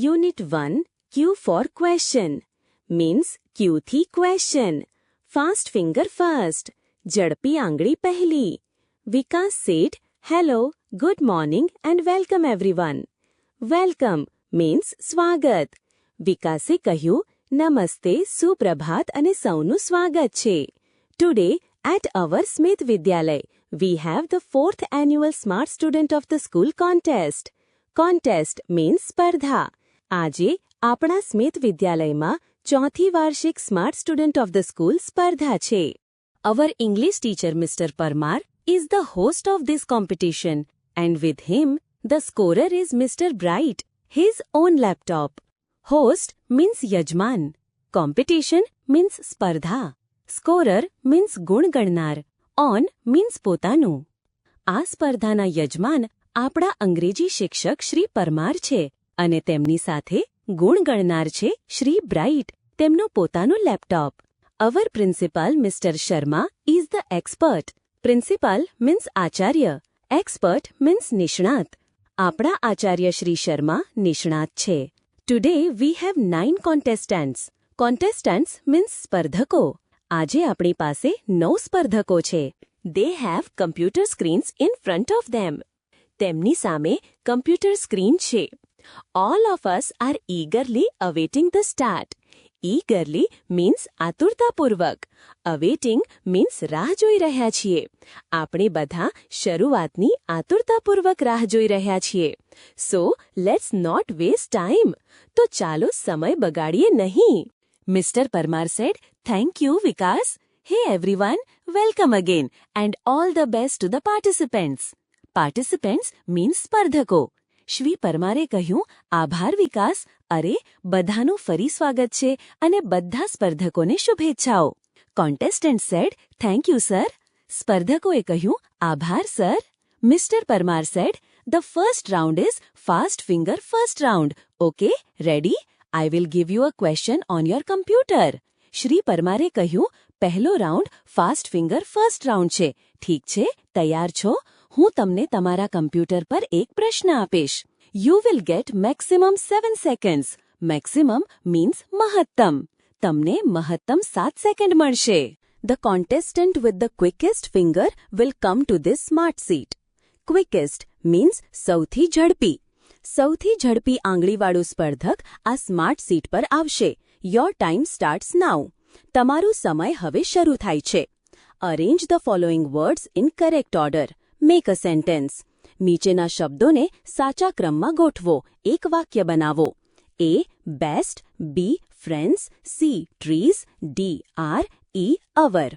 Unit 1 Q for question means Q થી question. Fast finger first. ઝડપી આંગળી પહેલી. Vikas said, Hello, good morning and welcome everyone. Welcome means સ્વાગત. વિકાસે કહ્યું, નમસ્તે, સુપ્રભાત અને સૌનું સ્વાગત છે. Today, at our Smith Vidyalay, we have the 4th annual Smart Student of the School contest. Contest means સ્પર્ધા. આજે આપણા સ્મિથ વિદ્યાલયમાં ચોથી વાર્ષિક smart student of the school સ્પર્ધા છે. Our English teacher Mr. Parmar is the host of this competition and with him the scorer is Mr. Bright, his own laptop. Host means યજમાન. Competition means સ્પર્ધા. Scorer means ગુણ ગણનાર. On means પોતાનું. આ સ્પર્ધાના યજમાન આપણા અંગ્રેજી શિક્ષક શ્રી પરમાર છે અને તેમની સાથે ગુણ ગણનાર છે શ્રી બ્રાઇટ, તેમનું પોતાનું laptop. Our principal mister Sharma is the expert. Principal means આચાર્ય, એક્સપર્ટ મીન્સ નિષ્ણાત. આપણા આચાર્ય શ્રી શર્મા નિષ્ણાત છે. Today we have 9 contestants. Contestants means સ્પર્ધકો. આજે આપણી પાસે 9 સ્પર્ધકો છે. They have computer screens in front of them. તેમની સામે કમ્પ્યુટર સ્ક્રીન છે. All of us are eagerly awaiting the start. Eagerly means આતુરતાપૂર્વક. Awaiting means રાહ જોઈ રહ્યા છીએ. આપણે બધા શરૂઆતની આતુરતાપૂર્વક રાહ જોઈ રહ્યા છીએ. So, let's not waste time. તો ચાલો સમય બગાડીએ નહીં. Mr. Parmar said, Thank you, Vikas. Hey everyone, welcome again and all the best to the participants. Participants means સ્પર્ધકો. શ્રી પરમારે કહ્યું, આભાર વિકાસ. અરે, બધાનું ફરી સ્વાગત છે અને બધા સ્પર્ધકોને શુભેચ્છાઓ. Contestant said, Thank you, sir. સ્પર્ધકોએ કહ્યું, આભાર sir. Mr. Parmar said, The first round is fast finger first round. Okay, ready? I will give you a question on your computer. Shri પરમારે કહ્યું, પહેલો round fast finger first round છે. ઠીક છે, તૈયાર છો? હું તમને તમારા કમ્પ્યુટર પર એક પ્રશ્ન આપીશ. You will get maximum 7 seconds. Maximum means મહત્તમ. તમને મહત્તમ 7 સેકન્ડ મળશે. The contestant with the quickest finger will come to this smart seat. Quickest means સૌથી ઝડપી. સૌથી ઝડપી આંગળીવાળું સ્પર્ધક આ સ્માર્ટ સીટ પર આવશે. Your time starts now. તમારો સમય હવે શરૂ થાય છે. Arrange the following words in correct order. Make a sentence. નીચેના શબ્દોને સાચા ક્રમમાં ગોઠવો. એક વાક્ય બનાવો. A. Best. B. Friends. C. Trees. D. Our. E. Our.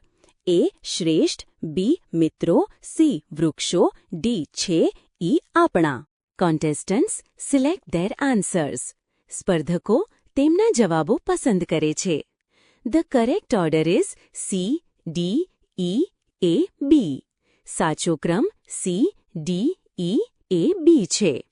A. શ્રેષ્ઠ. B. મિત્રો. C. વૃક્ષો. D. છે. E. આપણા. Contestants select their answers. સ્પર્ધકો તેમના જવાબો પસંદ કરે છે. The correct order is C, D, E, A, B. સાચો ક્રમ C, D, E, A, B છે.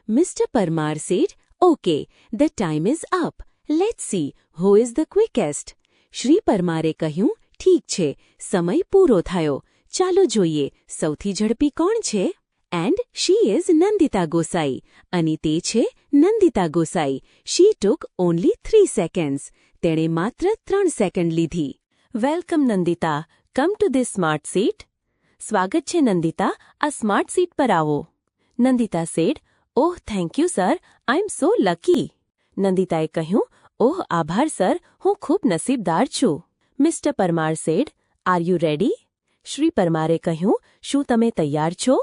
Mr. Parmar said, Okay, the time is up. Let's see who is the quickest. Shri પરમારે કહ્યું, ઠીક છે, સમય પૂરો થયો. ચાલો જોઈએ, સૌથી ઝડપી કોણ છે? And she is Nandita Gosai. અને તે છે Nandita Gosai. She took only 3 seconds. તેણે માત્ર 3 સેકન્ડ લીધી. Welcome Nandita. Come to this smart seat. સ્વાગત છે નંદિતા, આ સ્માર્ટ સીટ પર આવો. Nandita said, oh thank you sir, I am so lucky. નંદિતાએ કહ્યું, ઓહ આભાર સર, હું ખૂબ નસીબદાર છું. Mister Parmar said, are you ready? Shri પરમારે કહ્યું, શું તમે તૈયાર છો?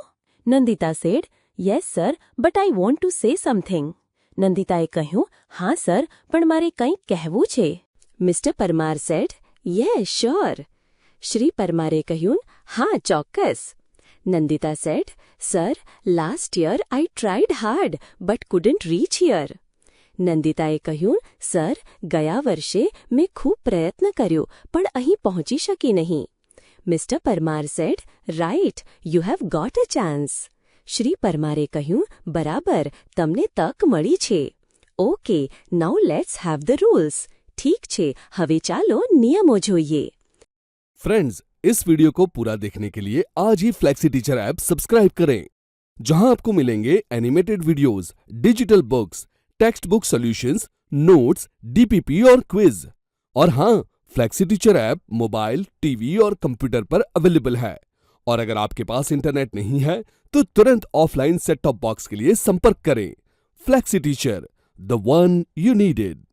Nandita said, yes sir, but I want to say something. નંદિતાએ કહ્યું, હા સર, પણ મારે કંઈક કહેવું છે. Mister Parmar said, yes sure. Shri પરમારે કહ્યું, હા ચોક્કસ. Nandita said, sir, last year I tried hard but couldn't reach here. નંદિતાએ કહ્યું, સર, ગયા વર્ષે મેં ખૂબ પ્રયત્ન કર્યો પણ અહીં પહોંચી શકી નહીં. Mister Parmar said, right, you have got a chance. Shri પરમારે કહ્યું, બરાબર, તમને તક મળી છે. Okay, now let's have the rules. ઠીક છે, હવે ચાલો નિયમો જોઈએ. फ्रेंड्स, इस वीडियो को पूरा देखने के लिए आज ही फ्लेक्सी टीचर ऐप सब्सक्राइब करें, जहां आपको मिलेंगे animated videos, digital books, text book solutions, notes, DPP और क्विज। और हाँ, flexi teacher app mobile, TV और कंप्यूटर पर अवेलेबल है। और अगर आपके पास इंटरनेट नहीं है तो तुरंत ऑफलाइन सेट टॉप बॉक्स के लिए संपर्क करें। Flexi teacher, the one you needed.